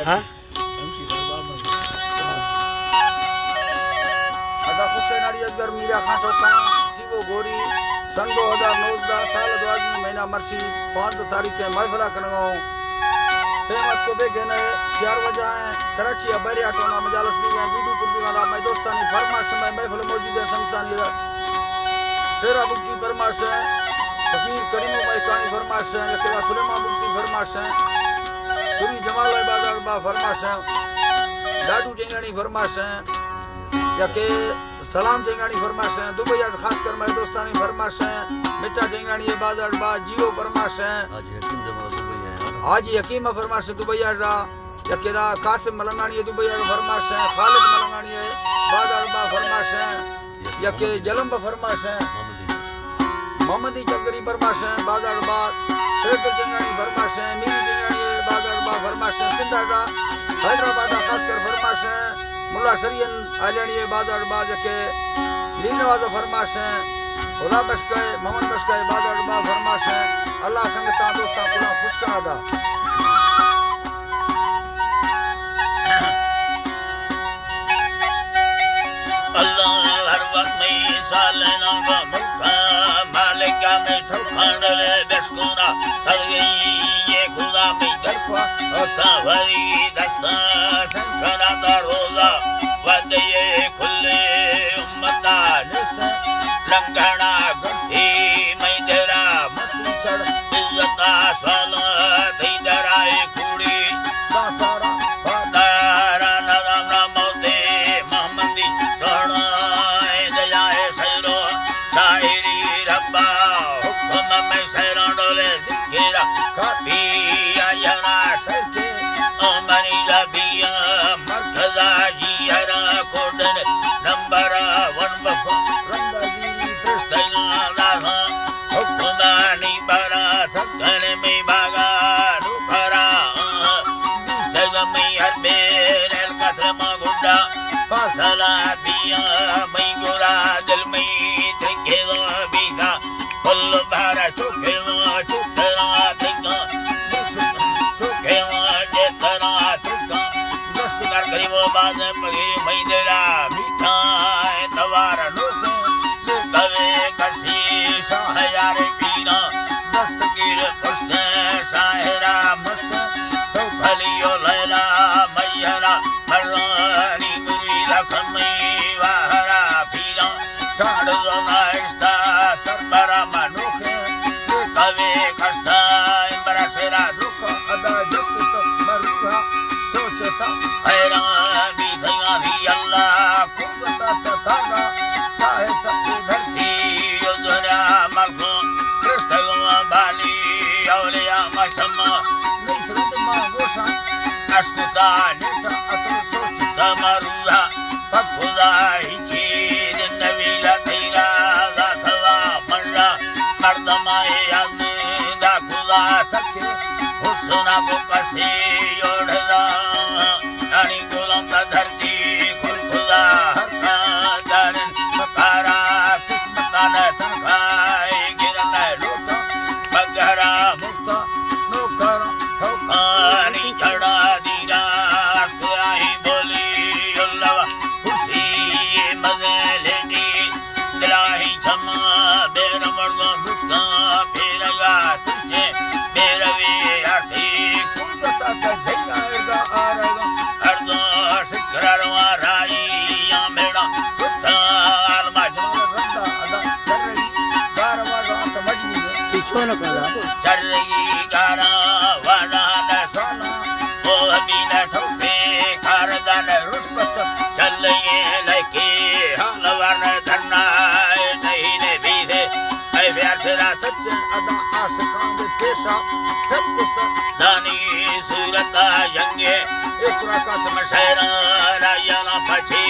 हाँ अदा हुसैन अली असगर मीरा खां ठोका सीबो गोरी सन 2009 साल 2000 महीना मरसी 5 तारीख के महफिल करनो तेमत को बेगे ने 4 बजे कराची अबरिया टोना मजालस की वीडू कुर्दी वाला मैं दोस्तानी फरमाश में महफिल मौजूद है संतानी शेरा बुक्ति फरमाश है फकीर करीमो भाई कानी फरमाश है यकरा सुलेमान बुक्ति फरमाश है सूरी जमाल बाजार बा फरमाश है डाडू चंगानी फरमाश है यके सलाम चंगानी फरमाश है दुबई खास कर मैं दोस्तानी फरमाश है मिठा चंगानी बाजार बा जियो फरमाश है हाजी हकीम फरमाश है दुबई रा यकेदा कासिम मलंगानी दुबई फरमाश है खालिद मलंगानी बाजार बा फरमाश है यके जलम फरमाश है मोहम्मदी चौधरी फरमाश है बाजार बा शेख चंगानी फरमाश है मीरी चंगानी बाजार बा फरमाश है सिंधारा हैदराबाद खास कर फरमाश है मुल्ला शरीयन आलियानी बाजार बा यके लीनवाज फरमाश है खुदा बशकाए मोहम्मद बशकाए बाजार बा फरमाश है अल्लाह संगता दोस्ता खुदा खुश करा दा अल्लाह हर वक्त में सालना का मुल्का मालिका में ठुकांडले बेस्कुना सगई ये खुदा में दरपा हस्ता भरी दस्ता संखना दरोजा वदये खुले उम्मता निस्ता लंगना गठी मैं तेरा मत चढ़ इज्जता साला थी दराए कुड़ी सारा बादारा नदम मोदे मोहम्मदी सोना दयाए सैरो शायरी रब्बा हुक्म में सैरा डोले जिकिरा काफी आयना सरके अमनी लबिया मर्कजा जियरा कोडन नंबर 1 बफा रंदाजी प्रस्ताइना दाहा हुक्मानी बरा सकन में बागा रुखरा दिसग में हर बेर el kasma गुड्डा फासला दिया मैं गुरा दिल में त्रिकेलो बीघा कुल बारा चुकेला चुकेला त्रिका चुकेला जेतना त्रिका दोस्त कर करीब बाज पगे मैं तेरा मीठा तवार लोग कवे कसी साहयार पीना दस्तगीर पुस्त साहरा मस्त तो खलियो लैला मैयरा हरानी मुरीदा खमई वाहरा पीना चाड़ दो नाइस्ता सरबरा मनुख कवे खस्ता इम्बरा सेरा दुख अदा जब तो मरुहा सोचता हैरान भी थया भी अल्लाह कुव्वता तथागा चाहे सब धरती युद्धरा मलको कृष्णगमा बाली औलिया मशम्मा निखरुद मा गोशा अस्कुता नेता असल सोचता मरुहा पखुदा हिची नवीला तेरा दासवा मर्रा मर्दमाए आदमी दा खुदा तके हुस्ना को कसे योड़दा नानी गुलाम दा धरती खुल खुदा हर का जारन मकारा किस्मता न तनखाए गिरन लोटा बगरा मुक्ता नौकर ठोकानी चढ़ा दीरा आई बोली अल्लाह खुशी मजे लेनी दिलाई क्षमा बेर मर्द मुस्का फेरगा तुझे बेरवे आठी कुलता जगाएगा आरेगा हर दो शिखरवा राई या मेरा उतार मजनू रंदा अदा चरगी गारवा रात मजनू पीछो न करा चरगी गारा वाला न सोना वो भी न ठोके खारदान रुष्पत चल ये लके हलवर धरना नहीं ने भी है ऐ प्यार तेरा सच्चा अदा आशिकां दे पेशा तक दानी सूरत यंगे इकरा कसम शहरा रायना पछे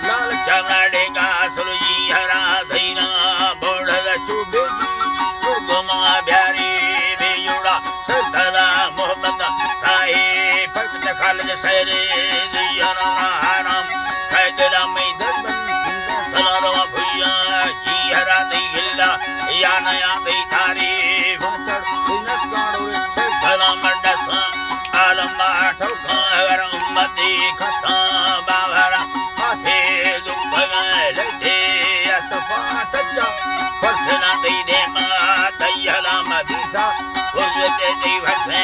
लाल चमड़े का सुरजी हरा धैना बोढ़ चुबे गुमा प्यारी बेयुड़ा सदा मोहब्बत साए फक्त खालिद शहरे दियाना हराम कैदला में दर्दन सलारवा भैया जी हरा दे गिल्ला या नया दे थारी वाचर दिनस गाड़ो सलाम डसा आलम ठोका मती खता बावरा आसे दुख लटे असफा तच्चा फरसना दे दे मा तयला मदीसा उजते दिवसे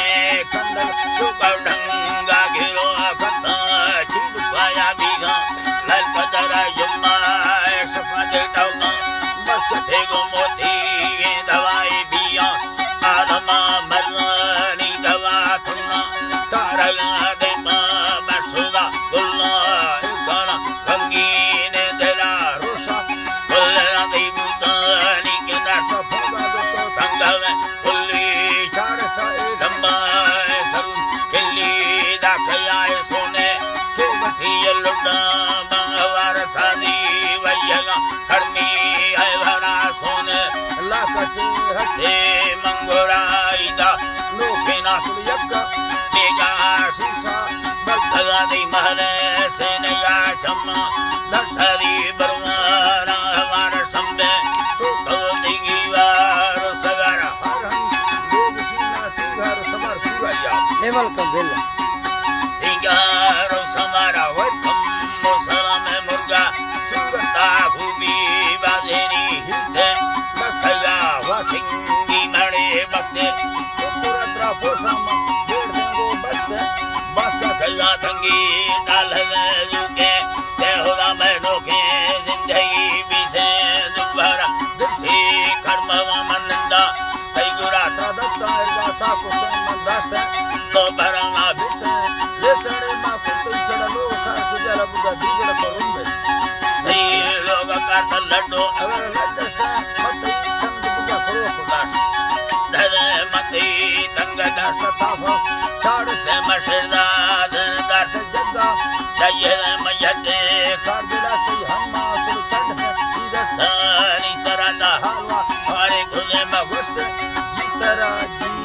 कंदल सुकड़ंगा गिरो खता चिंपाया बिगा लाल कदरा जुम्मा सफा दे डौगा बस थे गो मोती दवाई दिया आलमा मरनी दवा सुना तारगा दे बसुदा गुल्ला गाना रंगीन दिला रोशा गुल्ला दे बुतानी के नाच फोगा दो संगल गुल्ली चार साए लंबा सरू किल्ली दाखया सोने के बती लुड़ा बावर सादी वयगा हरमी है भरा सोने लाकते हसे मंगोराइदा लोके नासुल यक्का तेगा सीसा बलतगा दे महले से नया चम्मा दर्शरी बरवारा हमारा संबे तो दिगी वार सगारा हरन लोग सीना सिंगार समर सुगाया वेलकम वेल सिंगार समारा वेलकम सलाम मुर्गा सुगता भूमि बाजेनी हिते बसया वासिंगी मड़े बक्ते पुरत्रा पोषामा डेढ़ देंगो बस्ते बस्ता कल्ला तंगी डाल जुके तेहुदा में नोके जिंदगी बीते दुबारा दिसी कर्मवा मनंदा तैगुरा दस्ता इरगा साको मन दस्ते तो बरंगा बीते ले चढ़े मा कुत्ते चढ़लो खा गुजरा बुदा दीगड़ करूंगे नहीं लोग का लड्डू अगर लड्डू से मत तंग बुदा करो खुदास दे मत तंग दास ताफो चाड़ से मशदा दर से जद्दा चाहिए मयते